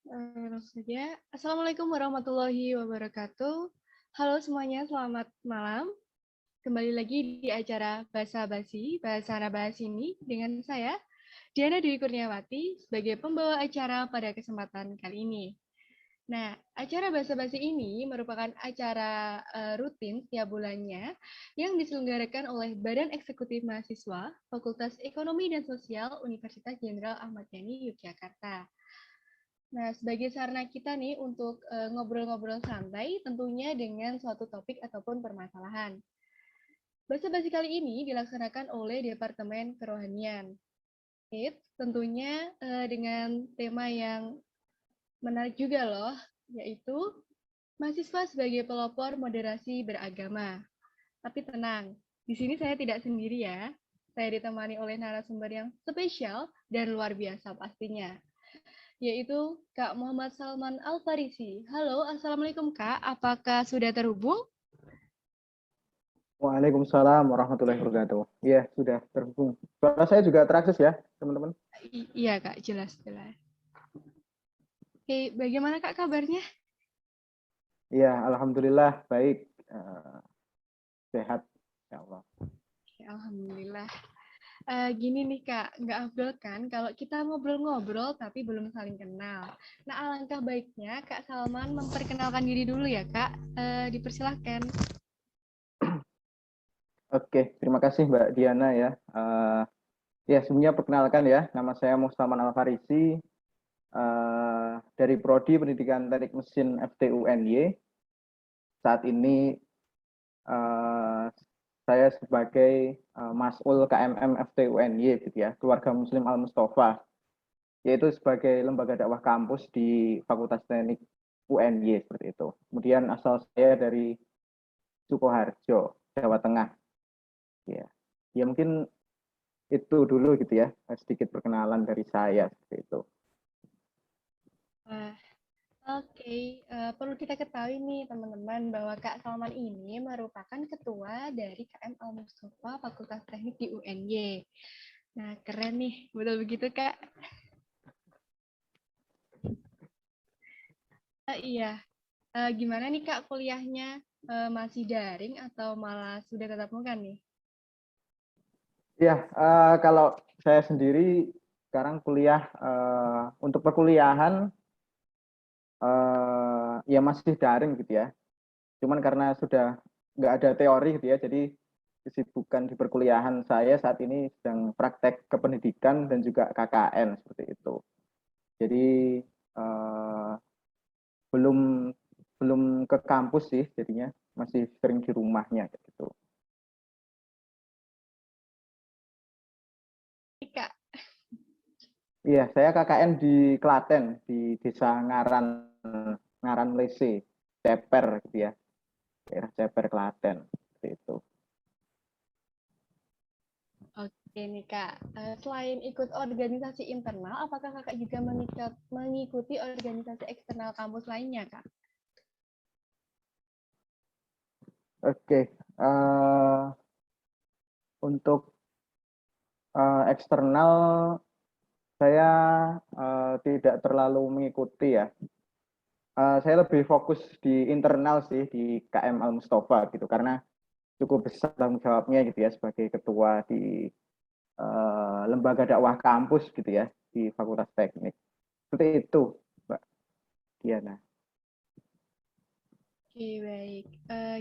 Langsung saja. Assalamualaikum warahmatullahi wabarakatuh. Halo semuanya, selamat malam. Kembali lagi di acara Bahasa Basi, Bahasa Basi ini dengan saya, Diana Dwi Kurniawati, sebagai pembawa acara pada kesempatan kali ini. Nah, acara Bahasa Basi ini merupakan acara rutin setiap bulannya yang diselenggarakan oleh Badan Eksekutif Mahasiswa Fakultas Ekonomi dan Sosial Universitas Jenderal Ahmad Yani, Yogyakarta. Nah, sebagai sarana kita nih untuk ngobrol-ngobrol santai, tentunya dengan suatu topik ataupun permasalahan. Bahasa basi kali ini dilaksanakan oleh Departemen Kerohanian. Tentunya dengan tema yang menarik juga loh, yaitu mahasiswa sebagai pelopor moderasi beragama. Tapi tenang, di sini saya tidak sendiri ya. Saya ditemani oleh narasumber yang spesial dan luar biasa pastinya, yaitu Kak Muhammad Salman Al-Farisi. Halo, Assalamualaikum Kak, apakah sudah terhubung? Waalaikumsalam warahmatullahi wabarakatuh. Iya, sudah terhubung. Suara saya juga terakses ya, teman-teman? Iya Kak, jelas-jelas. Oke, bagaimana Kak kabarnya? Iya, alhamdulillah baik. Sehat, ya Allah. Oke, alhamdulillah. Gini nih Kak, nggak afdol kan kalau kita ngobrol-ngobrol tapi belum saling kenal. Nah, alangkah baiknya Kak Salman memperkenalkan diri dulu ya Kak. Dipersilahkan. Oke, terima kasih Mbak Diana ya. Ya, sebelumnya perkenalkan ya, nama saya Mustaman Al-Farisi dari Prodi Pendidikan Teknik Mesin FTUNY. Saat ini saya sebagai Mas'ul KMM FTUNY gitu ya, Keluarga Muslim Al-Mustafa, yaitu sebagai lembaga dakwah kampus di Fakultas Teknik UNY seperti itu. Kemudian asal saya dari Sukoharjo, Jawa Tengah. Ya, ya mungkin itu dulu gitu ya, sedikit perkenalan dari saya seperti itu. Wah, oke, perlu kita ketahui nih teman-teman bahwa Kak Salman ini merupakan ketua dari KM Al Mustafa Fakultas Teknik di UNY. Nah, keren nih, betul begitu Kak? Iya, gimana nih Kak kuliahnya? Masih daring atau malah sudah tatap muka nih? Ya, kalau saya sendiri sekarang kuliah untuk perkuliahan ya masih daring gitu ya. Cuman karena sudah nggak ada teori gitu ya, jadi kesibukan di perkuliahan saya saat ini sedang praktek kependidikan dan juga KKN seperti itu. Jadi eh, belum belum ke kampus sih, jadinya masih sering di rumahnya gitu. Nih, Kak, Iya, saya KKN di Klaten, di Desa Ngaran, Ngaran Lese, Ceper gitu ya, daerah Ceper Klaten seperti itu. oke nih Kak. Selain ikut organisasi internal, apakah Kakak juga mengikuti organisasi eksternal kampus lainnya Kak? Oke, untuk eksternal saya tidak terlalu mengikuti ya. Saya lebih fokus di internal sih di KM Al Mustafa gitu karena cukup besar tanggung jawabnya gitu ya sebagai ketua di lembaga dakwah kampus gitu ya di Fakultas Teknik. Seperti itu, Mbak Diana. Oke, baik.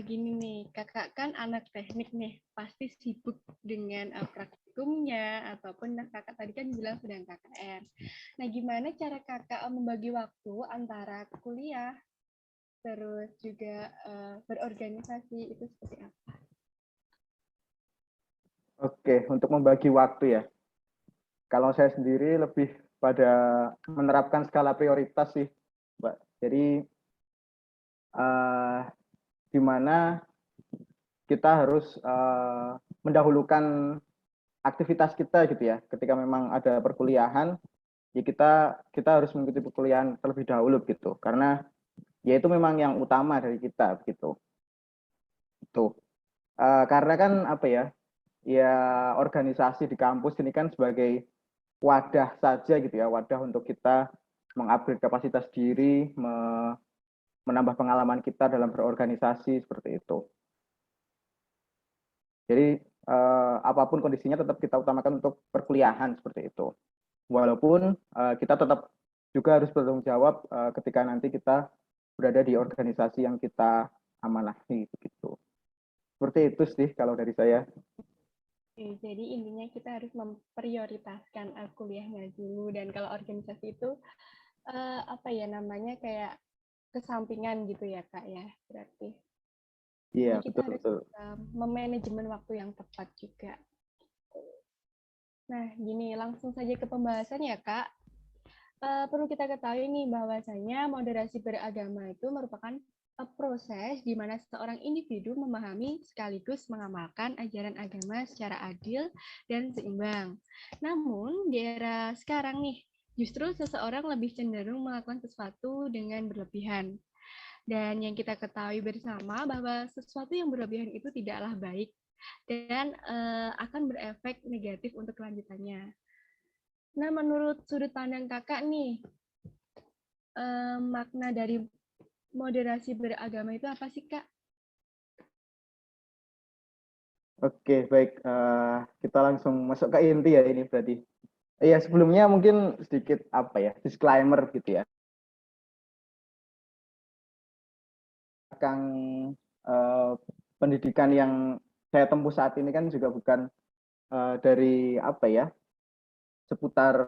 Gini nih, Kakak kan anak teknik nih, pasti sibuk dengan praktikumnya, ataupun nah, Kakak tadi kan bilang sedang KKN. Nah, gimana cara Kakak membagi waktu antara kuliah, terus juga berorganisasi, itu seperti apa? Oke, untuk membagi waktu ya. Kalau saya sendiri lebih pada menerapkan skala prioritas sih, Mbak. Jadi di mana kita harus mendahulukan aktivitas kita gitu ya. Ketika memang ada perkuliahan, ya kita harus mengikuti perkuliahan terlebih dahulu gitu. Karena ya itu memang yang utama dari kita gitu. Itu. Karena kan apa ya? Ya organisasi di kampus ini kan sebagai wadah saja gitu ya, wadah untuk kita mengupgrade kapasitas diri, menambah pengalaman kita dalam berorganisasi seperti itu. Jadi apapun kondisinya tetap kita utamakan untuk perkuliahan seperti itu. Walaupun kita tetap juga harus bertanggung jawab ketika nanti kita berada di organisasi yang kita amanahi begitu. Seperti itu sih kalau dari saya. Oke, jadi intinya kita harus memprioritaskan kuliahnya dulu, dan kalau organisasi itu apa ya namanya, kayak kesampingan gitu ya Kak ya, berarti. Iya, Jadi kita harus betul-betul. memanajemen waktu yang tepat juga. Nah, gini, langsung saja ke pembahasan ya Kak. Perlu kita ketahui nih bahwasanya moderasi beragama itu merupakan proses di mana seorang individu memahami sekaligus mengamalkan ajaran agama secara adil dan seimbang. Namun, di era sekarang nih, justru seseorang lebih cenderung melakukan sesuatu dengan berlebihan. Dan yang kita ketahui bersama bahwa sesuatu yang berlebihan itu tidaklah baik dan akan berefek negatif untuk kelanjutannya. Nah, menurut sudut pandang kakak nih, makna dari moderasi beragama itu apa sih, Kak? Oke, baik. Kita langsung masuk ke inti ya ini berarti. Iya, sebelumnya mungkin sedikit apa ya, disclaimer gitu ya. Kang pendidikan yang saya tempuh saat ini kan juga bukan dari apa ya, seputar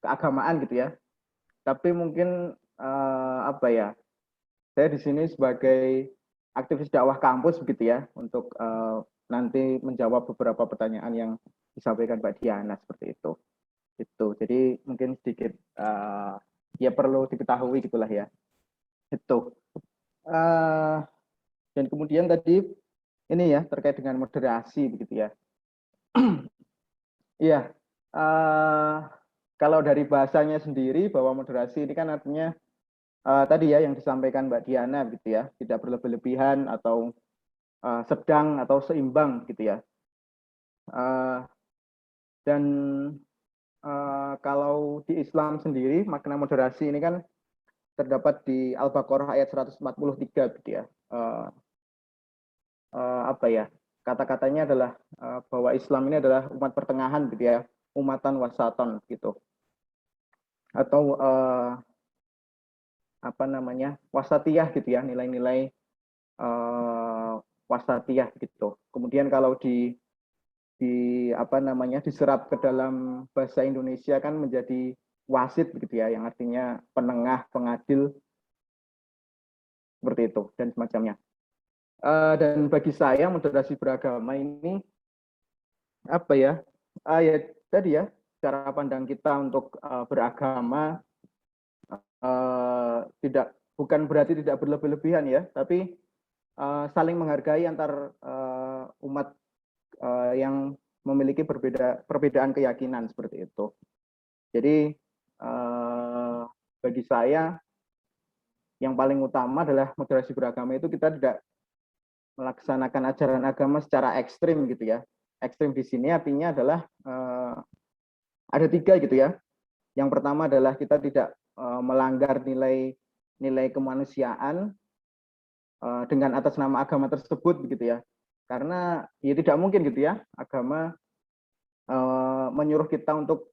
keagamaan gitu ya. Tapi mungkin apa ya, saya di sini sebagai aktivis dakwah kampus begitu ya, untuk nanti menjawab beberapa pertanyaan yang disampaikan Mbak Diana seperti itu. Jadi mungkin sedikit ya perlu diketahui gitulah ya. Itu. Dan kemudian tadi ini ya terkait dengan moderasi begitu ya. Iya. Kalau dari bahasanya sendiri bahwa moderasi ini kan artinya tadi ya yang disampaikan Mbak Diana gitu ya, tidak berlebih-lebihan atau sedang atau seimbang gitu ya. Dan kalau di Islam sendiri makna moderasi ini kan terdapat di Al-Baqarah ayat 143 gitu ya. Apa ya? Kata-katanya adalah bahwa Islam ini adalah umat pertengahan gitu ya, umatan wasaton gitu. Atau apa namanya? Wasatiyah gitu ya, nilai-nilai wasatiyah gitu. Kemudian kalau di apa namanya diserap ke dalam bahasa Indonesia kan menjadi wasit begitu ya, yang artinya penengah, pengadil seperti itu dan semacamnya. Dan bagi saya moderasi beragama ini apa ya? Ya tadi ya cara pandang kita untuk beragama tidak bukan berarti tidak berlebih-lebihan ya, tapi saling menghargai antar umat yang memiliki perbedaan keyakinan seperti itu. Jadi bagi saya yang paling utama adalah moderasi beragama itu kita tidak melaksanakan ajaran agama secara ekstrim gitu ya. Ekstrim di sini artinya adalah ada 3 gitu ya. Yang pertama adalah kita tidak melanggar nilai kemanusiaan dengan atas nama agama tersebut begitu ya. Karena ya tidak mungkin gitu ya agama menyuruh kita untuk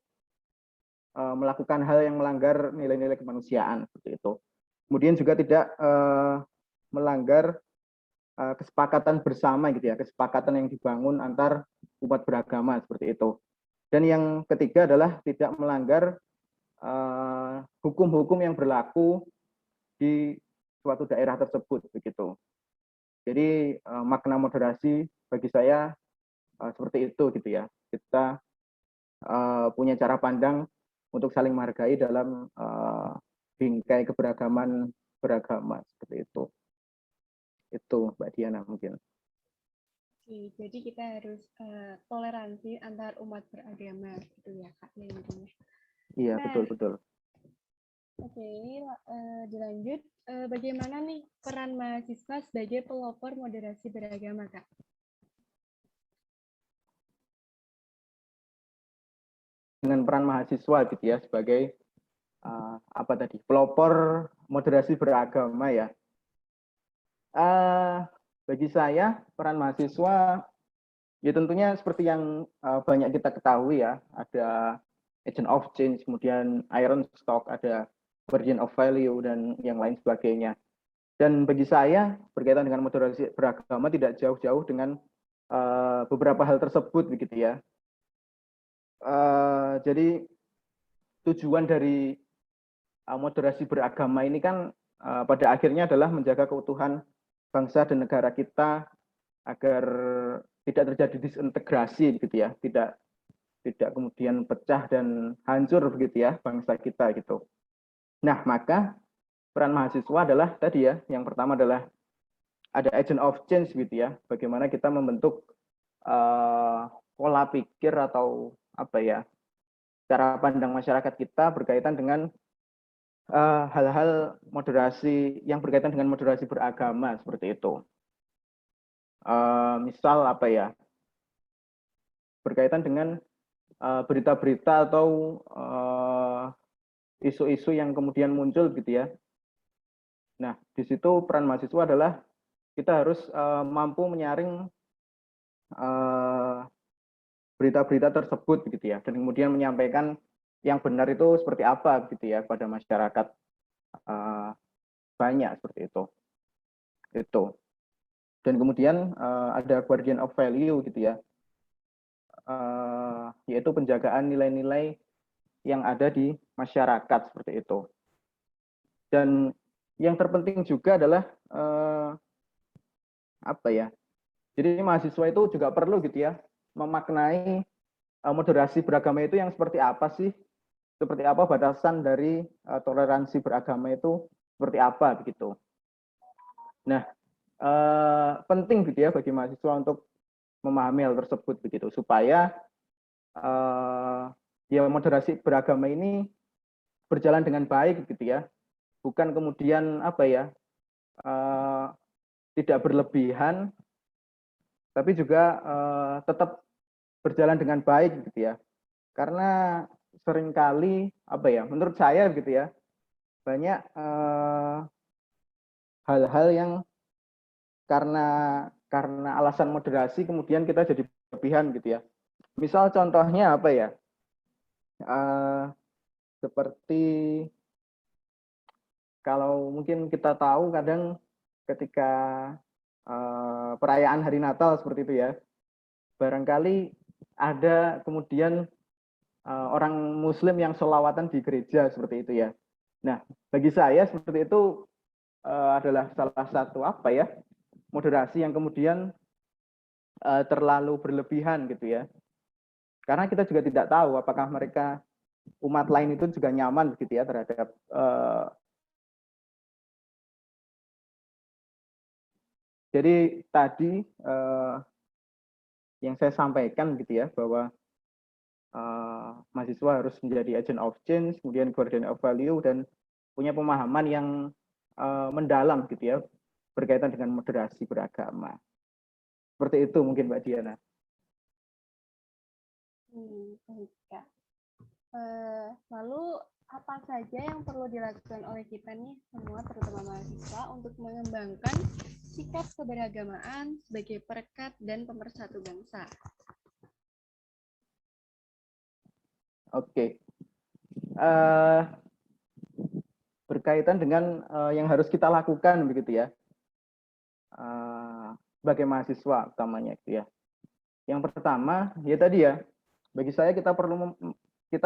melakukan hal yang melanggar nilai-nilai kemanusiaan seperti itu. Kemudian juga tidak melanggar kesepakatan bersama gitu ya, kesepakatan yang dibangun antar umat beragama seperti itu. Dan yang ketiga adalah tidak melanggar hukum-hukum yang berlaku di suatu daerah tersebut begitu. Jadi makna moderasi bagi saya seperti itu gitu ya. Kita punya cara pandang untuk saling menghargai dalam bingkai keberagaman beragama seperti itu. Itu Mbak Diana mungkin. Oke, jadi kita harus toleransi antar umat beragama gitu ya Kak ya intinya. Iya, Nah, betul-betul. oke, ini dilanjut. Bagaimana nih peran mahasiswa sebagai pelopor moderasi beragama, Kak? Dengan peran mahasiswa gitu ya sebagai apa tadi, pelopor moderasi beragama ya. Bagi saya peran mahasiswa ya tentunya seperti yang banyak kita ketahui ya, ada agent of change, kemudian iron stock, ada guardian of value dan yang lain sebagainya. Dan bagi saya berkaitan dengan moderasi beragama tidak jauh-jauh dengan beberapa hal tersebut begitu ya. Jadi tujuan dari moderasi beragama ini kan pada akhirnya adalah menjaga keutuhan bangsa dan negara kita agar tidak terjadi disintegrasi gitu ya, tidak kemudian pecah dan hancur begitu ya bangsa kita gitu. Nah, maka peran mahasiswa adalah tadi ya, yang pertama adalah ada agent of change gitu ya, bagaimana kita membentuk pola pikir atau apa ya, cara pandang masyarakat kita berkaitan dengan hal-hal moderasi yang berkaitan dengan moderasi beragama seperti itu. Misal apa ya, berkaitan dengan berita-berita atau isu-isu yang kemudian muncul gitu ya. Nah, di situ peran mahasiswa adalah kita harus mampu menyaring berita-berita tersebut gitu ya, dan kemudian menyampaikan yang benar itu seperti apa gitu ya pada masyarakat banyak seperti itu. Dan kemudian ada guardian of value gitu ya, yaitu penjagaan nilai-nilai yang ada di masyarakat seperti itu. Dan yang terpenting juga adalah apa ya? Jadi mahasiswa itu juga perlu gitu ya memaknai moderasi beragama itu yang seperti apa sih? Seperti apa batasan dari toleransi beragama itu seperti apa begitu. Nah, penting gitu ya bagi mahasiswa untuk memahami hal tersebut begitu supaya ya moderasi beragama ini berjalan dengan baik gitu ya. Bukan kemudian apa ya? Tidak berlebihan tapi juga tetap berjalan dengan baik gitu ya. Karena seringkali apa ya, menurut saya gitu ya, banyak hal-hal yang karena alasan moderasi kemudian kita jadi berlebihan gitu ya. Misal contohnya apa ya, seperti kalau mungkin kita tahu kadang ketika perayaan hari Natal seperti itu ya, barangkali ada kemudian orang Muslim yang sholawatan di gereja seperti itu ya. Nah, bagi saya seperti itu adalah salah satu apa ya, moderasi yang kemudian terlalu berlebihan gitu ya. Karena kita juga tidak tahu apakah mereka umat lain itu juga nyaman begitu ya terhadap jadi tadi yang saya sampaikan gitu ya bahwa mahasiswa harus menjadi agent of change, kemudian guardian of value dan punya pemahaman yang mendalam gitu ya berkaitan dengan moderasi beragama. Seperti itu mungkin Mbak Diana. Baik, Kak. Lalu apa saja yang perlu dilakukan oleh kita nih semua, terutama mahasiswa, untuk mengembangkan sikap keberagamaan sebagai perekat dan pemersatu bangsa? Oke. Berkaitan dengan yang harus kita lakukan begitu ya sebagai mahasiswa utamanya itu ya. Yang pertama ya tadi ya, bagi saya kita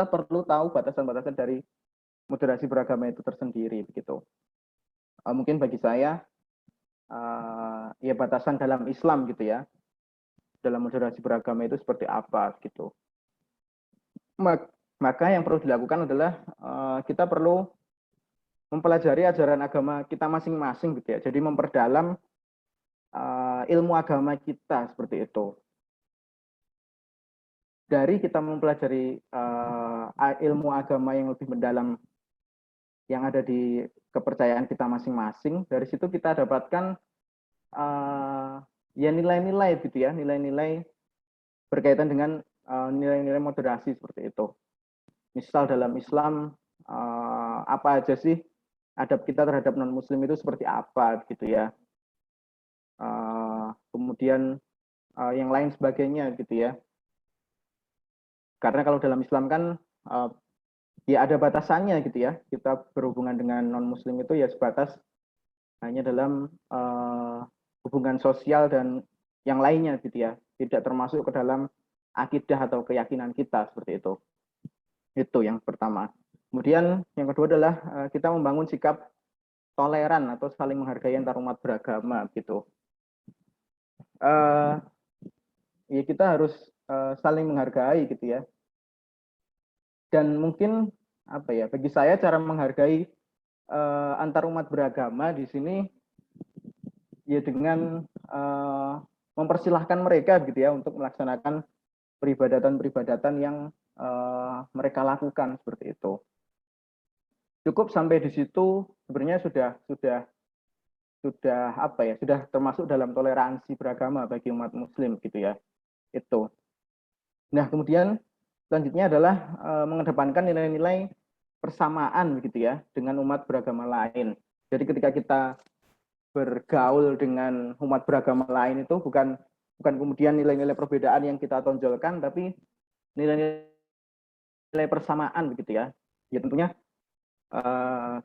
perlu tahu batasan-batasan dari moderasi beragama itu tersendiri begitu. Mungkin bagi saya ya batasan dalam Islam gitu ya, dalam moderasi beragama itu seperti apa gitu. Maka yang perlu dilakukan adalah kita perlu mempelajari ajaran agama kita masing-masing gitu ya. Jadi memperdalam ilmu agama kita seperti itu. Dari kita mempelajari ilmu agama yang lebih mendalam yang ada di kepercayaan kita masing-masing, dari situ kita dapatkan ya nilai-nilai gitu ya, nilai-nilai berkaitan dengan nilai-nilai moderasi seperti itu. Misal dalam Islam apa aja sih adab kita terhadap non Muslim itu seperti apa gitu ya. Kemudian yang lain sebagainya gitu ya. Karena kalau dalam Islam kan ya ada batasannya gitu ya. Kita berhubungan dengan non Muslim itu ya sebatas hanya dalam hubungan sosial dan yang lainnya gitu ya, tidak termasuk ke dalam akidah atau keyakinan kita seperti itu. Itu yang pertama. Kemudian yang kedua adalah kita membangun sikap toleran atau saling menghargai antar umat beragama gitu. Ya kita harus saling menghargai gitu ya. Dan mungkin apa ya, bagi saya cara menghargai antar umat beragama di sini ya dengan mempersilahkan mereka gitu ya untuk melaksanakan peribadatan-peribadatan yang mereka lakukan seperti itu. Cukup sampai di situ sebenarnya sudah apa ya, sudah termasuk dalam toleransi beragama bagi umat Muslim gitu ya. Itu. Nah, kemudian selanjutnya adalah mengedepankan nilai-nilai persamaan begitu ya dengan umat beragama lain. Jadi ketika kita bergaul dengan umat beragama lain itu bukan kemudian nilai-nilai perbedaan yang kita tonjolkan, tapi nilai-nilai persamaan begitu ya. Ya tentunya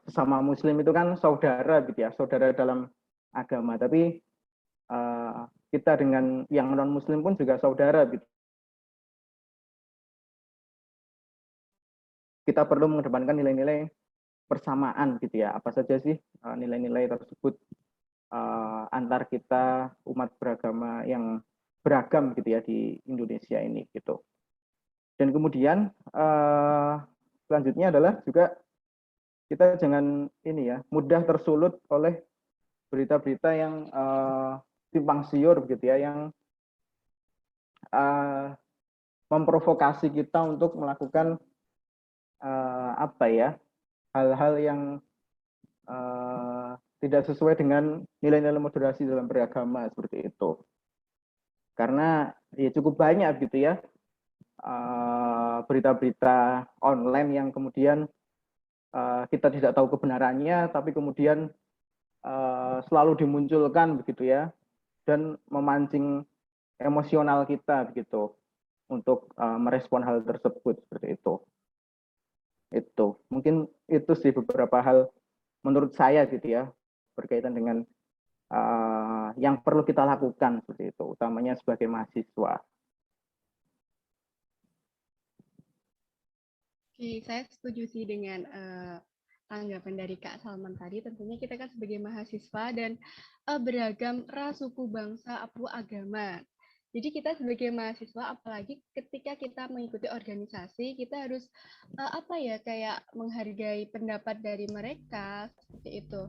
sesama Muslim itu kan saudara gitu ya, saudara dalam agama. Tapi kita dengan yang non Muslim pun juga saudara gitu. Kita perlu mengedepankan nilai-nilai persamaan gitu ya. Apa saja sih nilai-nilai tersebut antar kita umat beragama yang beragam gitu ya di Indonesia ini gitu. Dan kemudian selanjutnya adalah juga kita jangan ini ya mudah tersulut oleh berita-berita yang simpang siur begitu ya, yang memprovokasi kita untuk melakukan apa ya, hal-hal yang tidak sesuai dengan nilai-nilai moderasi dalam beragama seperti itu. Karena ya cukup banyak gitu ya berita-berita online yang kemudian kita tidak tahu kebenarannya, tapi kemudian selalu dimunculkan begitu ya, dan memancing emosional kita begitu untuk merespon hal tersebut seperti itu. Itu mungkin itu sih beberapa hal menurut saya gitu ya berkaitan dengan yang perlu kita lakukan seperti itu, utamanya sebagai mahasiswa. Oke, saya setuju sih dengan tanggapan dari Kak Salman tadi. Tentunya kita kan sebagai mahasiswa dan beragam ras, suku, bangsa, agama. Jadi kita sebagai mahasiswa, apalagi ketika kita mengikuti organisasi, kita harus apa ya, kayak menghargai pendapat dari mereka seperti itu.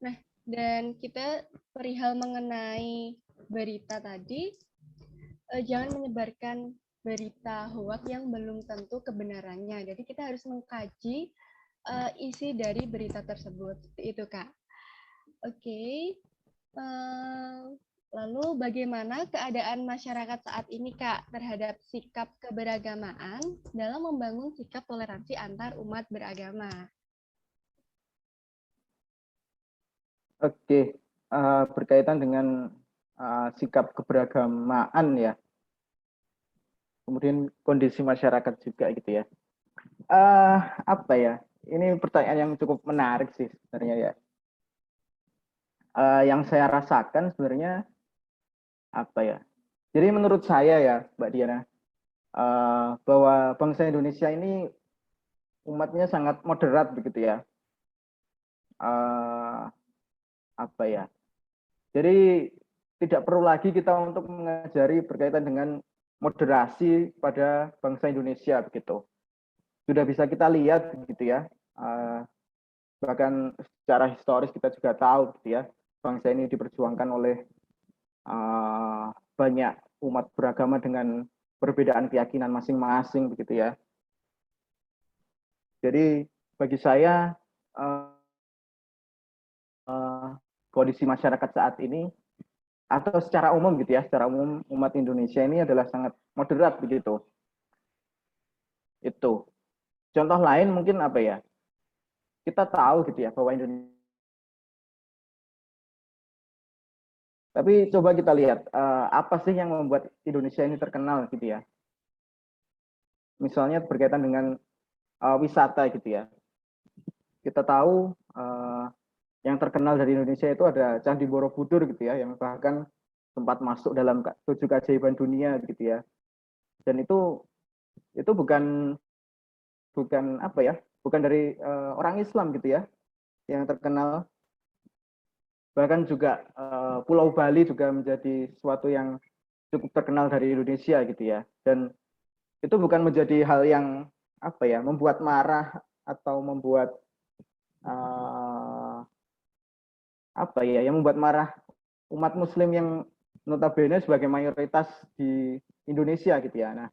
Nah, dan kita perihal mengenai berita tadi, jangan menyebarkan berita hoax yang belum tentu kebenarannya. Jadi kita harus mengkaji isi dari berita tersebut. Seperti itu, Kak. Oke. Lalu bagaimana keadaan masyarakat saat ini, Kak, terhadap sikap keberagamaan dalam membangun sikap toleransi antar umat beragama? Oke, berkaitan dengan sikap keberagamaan ya, kemudian kondisi masyarakat juga gitu ya. Apa ya? Ini pertanyaan yang cukup menarik sih sebenarnya ya. Yang saya rasakan sebenarnya apa ya? Jadi menurut saya ya, Mbak Diana, bahwa bangsa Indonesia ini umatnya sangat moderat begitu ya. Apa ya? Jadi tidak perlu lagi kita untuk mengajari berkaitan dengan moderasi pada bangsa Indonesia begitu. Sudah bisa kita lihat gitu ya. Bahkan secara historis kita juga tahu gitu ya, bangsa ini diperjuangkan oleh banyak umat beragama dengan perbedaan keyakinan masing-masing begitu ya. Jadi bagi saya kondisi masyarakat saat ini atau secara umum gitu ya, secara umum umat Indonesia ini adalah sangat moderat begitu. Itu. Contoh lain mungkin apa ya? kita tahu gitu ya bahwa Indonesia. Tapi coba kita lihat apa sih yang membuat Indonesia ini terkenal gitu ya. Misalnya berkaitan dengan wisata gitu ya. Kita tahu yang terkenal dari Indonesia itu ada Candi Borobudur gitu ya, yang bahkan sempat masuk dalam 7 keajaiban dunia gitu ya. Dan itu bukan apa ya, bukan dari orang Islam gitu ya yang terkenal. Bahkan juga Pulau Bali juga menjadi sesuatu yang cukup terkenal dari Indonesia gitu ya. Dan itu bukan menjadi hal yang apa ya, membuat marah atau membuat apa ya, yang membuat marah umat Muslim yang notabene sebagai mayoritas di Indonesia gitu ya. Nah,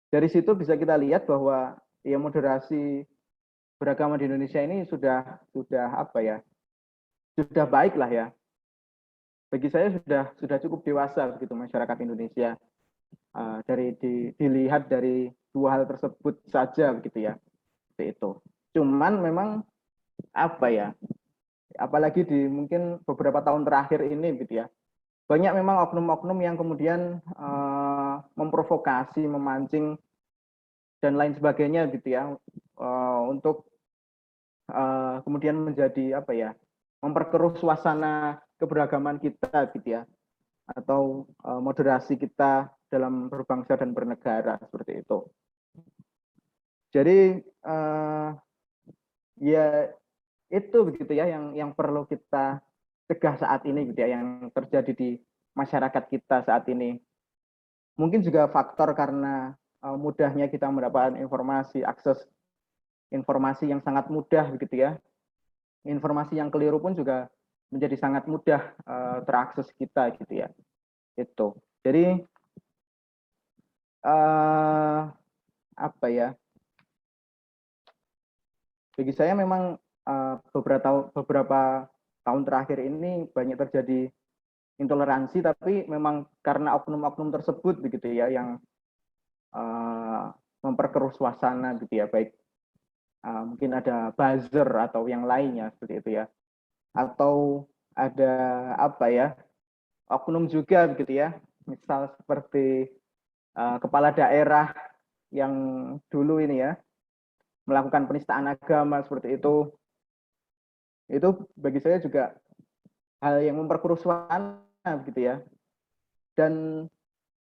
dari situ bisa kita lihat bahwa ya moderasi beragama di Indonesia ini sudah apa ya, sudah baik lah ya. Bagi saya sudah cukup dewasa begitu masyarakat Indonesia. Dari dilihat dari dua hal tersebut saja begitu ya, seperti itu. Cuman memang apa ya, apalagi di mungkin beberapa tahun terakhir ini gitu ya, banyak memang oknum-oknum yang kemudian memprovokasi, memancing dan lain sebagainya gitu ya, untuk kemudian menjadi apa ya, memperkeruh suasana keberagaman kita gitu ya, atau moderasi kita dalam berbangsa dan bernegara seperti itu. Jadi ya itu begitu ya yang perlu kita cegah saat ini gitu ya, yang terjadi di masyarakat kita saat ini. Mungkin juga faktor karena mudahnya kita mendapatkan informasi, akses informasi yang sangat mudah begitu ya. Informasi yang keliru pun juga menjadi sangat mudah terakses kita gitu ya. Itu. Jadi apa ya? Bagi saya memang beberapa tahun terakhir ini banyak terjadi intoleransi, tapi memang karena oknum-oknum tersebut begitu ya yang memperkeruh suasana gitu ya, baik mungkin ada buzzer atau yang lainnya seperti itu ya, atau ada apa ya, oknum juga begitu ya, misal seperti kepala daerah yang dulu ini ya melakukan penistaan agama seperti itu bagi saya juga hal yang memperkeruh suasana begitu ya, dan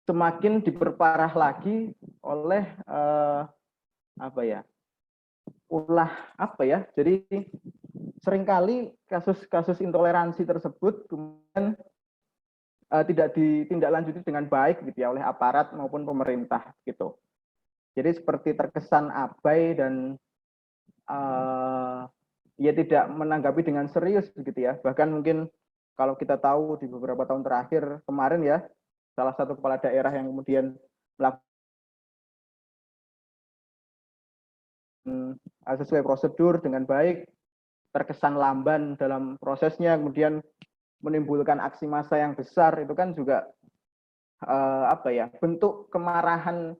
semakin diperparah lagi oleh apa ya, ulah apa ya, jadi seringkali kasus-kasus intoleransi tersebut kemudian tidak ditindaklanjuti dengan baik gitu ya oleh aparat maupun pemerintah gitu. Jadi seperti terkesan abai dan ya tidak menanggapi dengan serius begitu ya. Bahkan mungkin kalau kita tahu di beberapa tahun terakhir kemarin ya, salah satu kepala daerah yang kemudian melakukan sesuai prosedur dengan baik, terkesan lamban dalam prosesnya, kemudian menimbulkan aksi massa yang besar, itu kan juga apa ya, bentuk kemarahan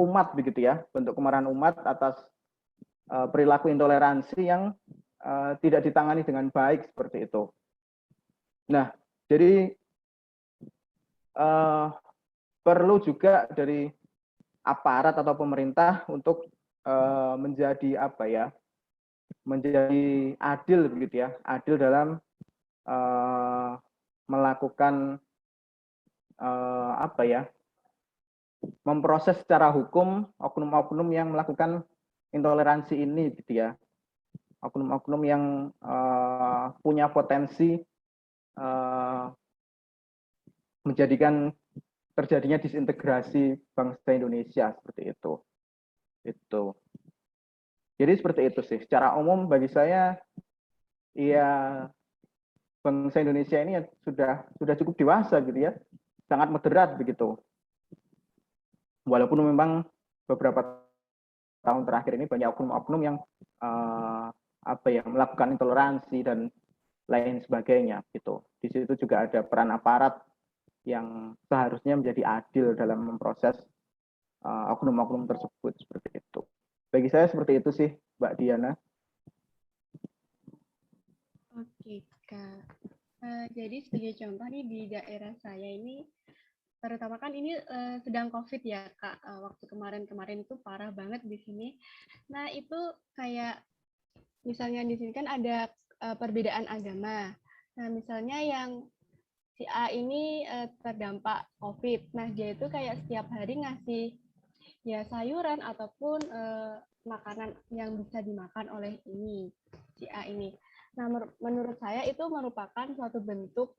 umat begitu ya, bentuk kemarahan umat atas perilaku intoleransi yang tidak ditangani dengan baik seperti itu. Nah, jadi perlu juga dari aparat atau pemerintah untuk menjadi apa ya, menjadi adil begitu ya, adil dalam melakukan apa ya, memproses secara hukum oknum-oknum yang melakukan intoleransi ini gitu ya, oknum-oknum yang punya potensi menjadikan terjadinya disintegrasi bangsa Indonesia seperti itu. Itu. Jadi seperti itu sih. Secara umum bagi saya, ya bangsa Indonesia ini sudah cukup dewasa gitu ya, sangat moderat begitu. Walaupun memang beberapa tahun terakhir ini banyak oknum-oknum yang apa ya, melakukan intoleransi dan lain sebagainya gitu. Di situ juga ada peran aparat yang seharusnya menjadi adil dalam memproses oknum-oknum tersebut seperti itu. Bagi saya seperti itu sih, Mbak Diana. Oke, Kak. Jadi sebagai contoh nih di daerah saya ini, terutama kan ini sedang COVID ya, Kak. Waktu kemarin-kemarin itu parah banget di sini. Nah, itu kayak misalnya di sini kan ada perbedaan agama. Nah, misalnya yang si A ini terdampak COVID. Nah, dia itu kayak setiap hari ngasih ya sayuran ataupun makanan yang bisa dimakan oleh ini si A ini. Nah, menurut saya itu merupakan suatu bentuk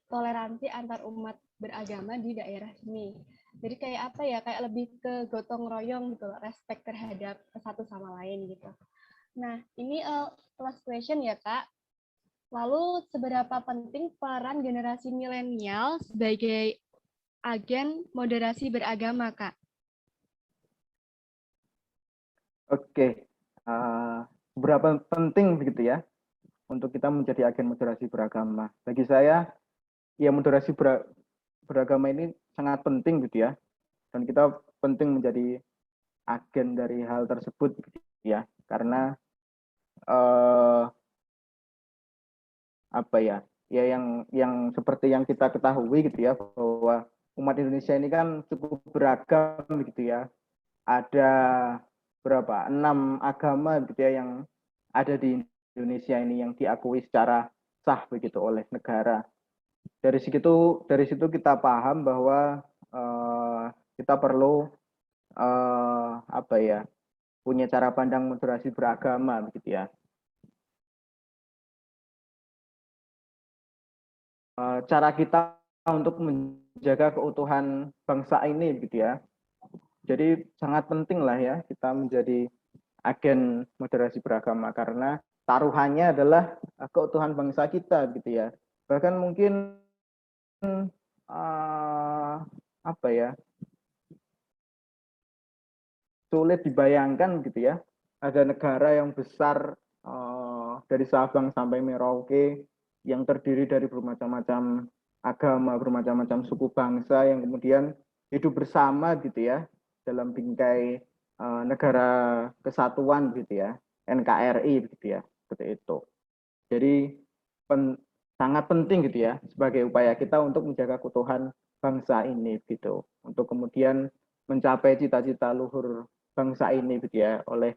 toleransi antar umat beragama di daerah sini. Jadi kayak apa ya, kayak lebih ke gotong royong gitu, respect terhadap satu sama lain gitu. Nah, ini last question ya, Kak. Lalu, seberapa penting peran generasi milenial sebagai agen moderasi beragama, Kak? Oke, seberapa penting begitu ya untuk kita menjadi agen moderasi beragama? Bagi saya, ya moderasi beragama ini sangat penting gitu ya, dan kita penting menjadi agen dari hal tersebut gitu ya, karena apa ya, ya yang seperti yang kita ketahui gitu ya, bahwa umat Indonesia ini kan cukup beragam gitu ya. Ada berapa? 6 agama gitu ya yang ada di Indonesia ini yang diakui secara sah begitu oleh negara. Dari situ kita paham bahwa kita perlu apa ya, punya cara pandang moderasi beragama begitu ya. Cara kita untuk menjaga keutuhan bangsa ini gitu ya. Jadi sangat penting lah ya kita menjadi agen moderasi beragama, karena taruhannya adalah keutuhan bangsa kita gitu ya. Bahkan mungkin apa ya, sulit dibayangkan gitu ya, ada negara yang besar dari Sabang sampai Merauke yang terdiri dari bermacam-macam agama, bermacam-macam suku bangsa yang kemudian hidup bersama gitu ya dalam bingkai negara kesatuan gitu ya, NKRI gitu ya, seperti itu. Jadi sangat penting gitu ya sebagai upaya kita untuk menjaga keutuhan bangsa ini gitu, untuk kemudian mencapai cita-cita luhur bangsa ini gitu ya, oleh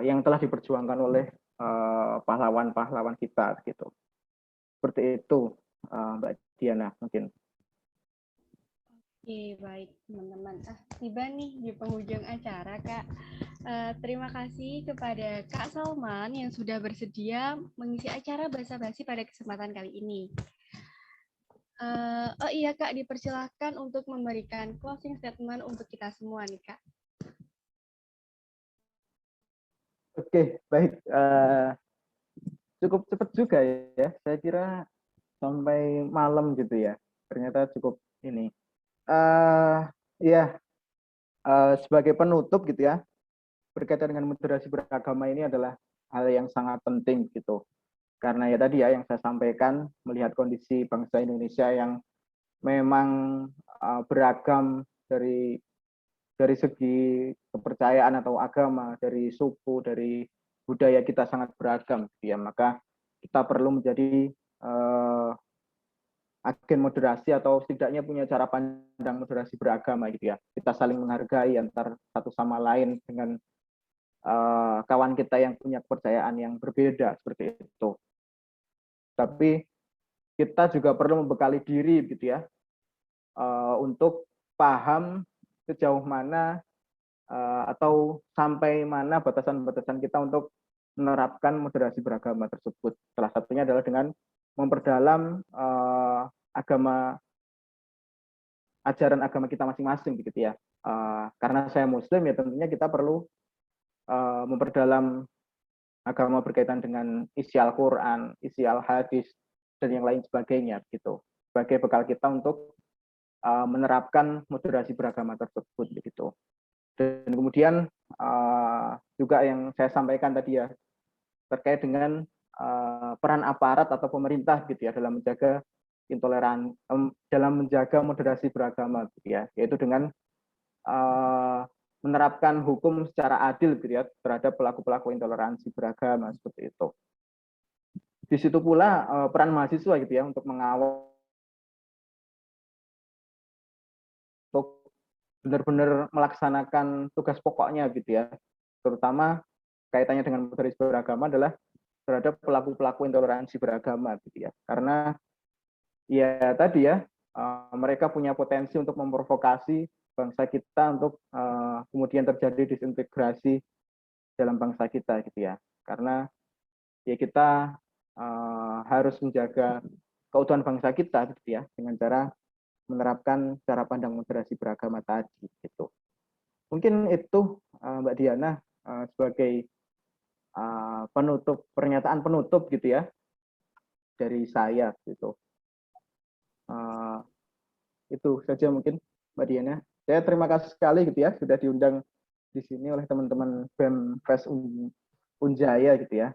yang telah diperjuangkan oleh pahlawan-pahlawan kita gitu. Seperti itu, Mbak Diana mungkin. Oke, baik teman-teman. Tiba nih di penghujung acara, Kak. Terima kasih kepada Kak Salman yang sudah bersedia mengisi acara basa-basi pada kesempatan kali ini. Oh iya, Kak, dipersilahkan untuk memberikan closing statement untuk kita semua nih, Kak. Oke, baik. Cukup cepat juga ya. Saya kira sampai malam gitu ya. Ternyata cukup ini. Ya, sebagai penutup gitu ya, berkaitan dengan moderasi beragama ini adalah hal yang sangat penting gitu. Karena ya tadi ya yang saya sampaikan, melihat kondisi bangsa Indonesia yang memang beragam dari segi kepercayaan atau agama, dari suku, dari budaya kita sangat beragam gitu ya. Maka kita perlu menjadi agen moderasi atau setidaknya punya cara pandang moderasi beragama gitu ya. Kita saling menghargai antar satu sama lain dengan kawan kita yang punya kepercayaan yang berbeda seperti itu. Tapi kita juga perlu membekali diri gitu ya, untuk paham sejauh mana atau sampai mana batasan-batasan kita untuk menerapkan moderasi beragama tersebut. Salah satunya adalah dengan memperdalam ajaran agama kita masing-masing begitu ya. Karena saya Muslim ya tentunya kita perlu memperdalam agama berkaitan dengan isi Al-Quran, isi Al-Hadis, dan yang lain sebagainya gitu. Sebagai bekal kita untuk menerapkan moderasi beragama tersebut begitu. Dan kemudian juga yang saya sampaikan tadi ya, terkait dengan peran aparat atau pemerintah gitu ya dalam menjaga dalam menjaga moderasi beragama gitu ya, yaitu dengan menerapkan hukum secara adil gitu ya terhadap pelaku-pelaku intoleransi beragama seperti itu. di situ pula peran mahasiswa gitu ya untuk mengawal, untuk benar-benar melaksanakan tugas pokoknya gitu ya, terutama kaitannya dengan moderasi beragama adalah terhadap pelaku-pelaku intoleransi beragama gitu ya, karena ya tadi ya mereka punya potensi untuk memprovokasi bangsa kita untuk kemudian terjadi disintegrasi dalam bangsa kita gitu ya, karena ya kita harus menjaga keutuhan bangsa kita gitu ya dengan cara menerapkan cara pandang moderasi beragama tadi gitu. Mungkin itu Mbak Diana sebagai penutup, pernyataan penutup gitu ya dari saya gitu. Itu saja mungkin Mbak Diana. Saya terima kasih sekali gitu ya sudah diundang di sini oleh teman-teman BEM Fest Unjaya gitu ya.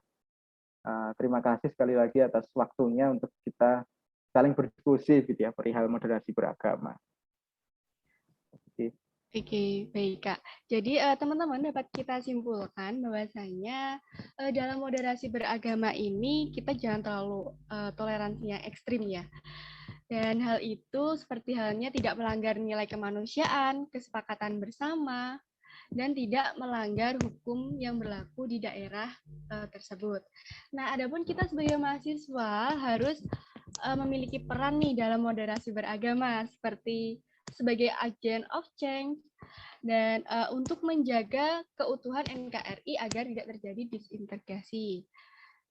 Terima kasih sekali lagi atas waktunya untuk kita saling berdiskusi gitu ya perihal moderasi beragama. Oke, baik Kak. Jadi teman-teman dapat kita simpulkan bahwasanya dalam moderasi beragama ini kita jangan terlalu toleransinya ekstrim ya. Dan hal itu seperti halnya tidak melanggar nilai kemanusiaan, kesepakatan bersama, dan tidak melanggar hukum yang berlaku di daerah tersebut. Nah, adapun kita sebagai mahasiswa harus memiliki peran nih dalam moderasi beragama seperti sebagai agent of change dan untuk menjaga keutuhan NKRI agar tidak terjadi disintegrasi.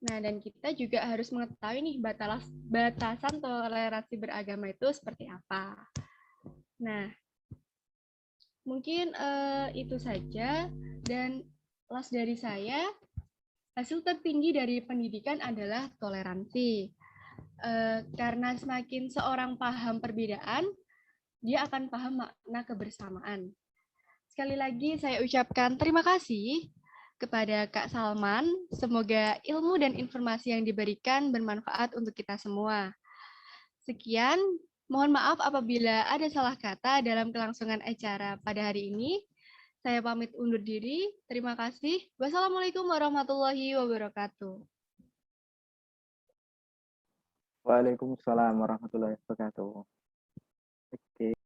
Nah, dan kita juga harus mengetahui nih batasan toleransi beragama itu seperti apa. Nah, mungkin itu saja. Dan last dari saya, hasil tertinggi dari pendidikan adalah toleransi. Karena semakin seorang paham perbedaan, dia akan paham makna kebersamaan. Sekali lagi saya ucapkan terima kasih kepada Kak Salman. Semoga ilmu dan informasi yang diberikan bermanfaat untuk kita semua. Sekian, mohon maaf apabila ada salah kata dalam kelangsungan acara pada hari ini. Saya pamit undur diri. Terima kasih. Wassalamualaikum warahmatullahi wabarakatuh. Waalaikumsalam warahmatullahi wabarakatuh. Oke.